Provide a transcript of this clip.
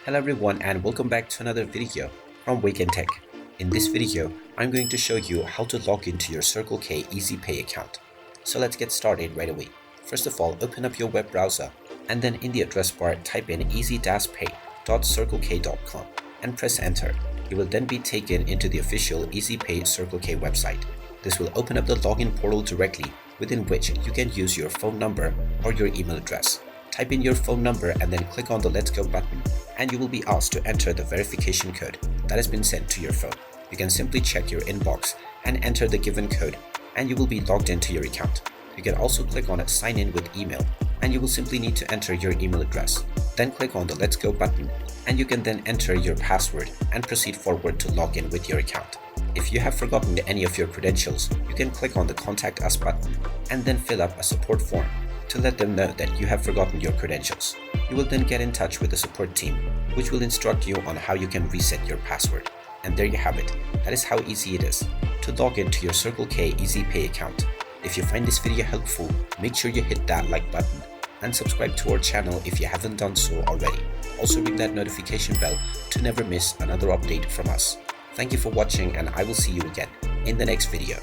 Hello everyone and welcome back to another video from Wake&Tech. In this video, I'm going to show you how to log into your Circle K EasyPay account. So let's get started right away. First of all, open up your web browser and then in the address bar type in easy-pay.circlek.com and press enter. You will then be taken into the official EasyPay Circle K website. This will open up the login portal directly, within which you can use your phone number or your email address. Type in your phone number and then click on the Let's Go button, and you will be asked to enter the verification code that has been sent to your phone. You can simply check your inbox and enter the given code, and you will be logged into your account. You can also click on Sign in with email, and you will simply need to enter your email address. Then click on the Let's Go button, and you can then enter your password and proceed forward to log in with your account. If you have forgotten any of your credentials, you can click on the Contact Us button and then fill up a support form to let them know that you have forgotten your credentials. You will then get in touch with the support team, which will instruct you on how you can reset your password. And there you have it. That is how easy it is to log into your Circle K EasyPay account. If you find this video helpful, make sure you hit that like button and subscribe to our channel if you haven't done so already. Also ring that notification bell to never miss another update from us. Thank you for watching, and I will see you again in the next video.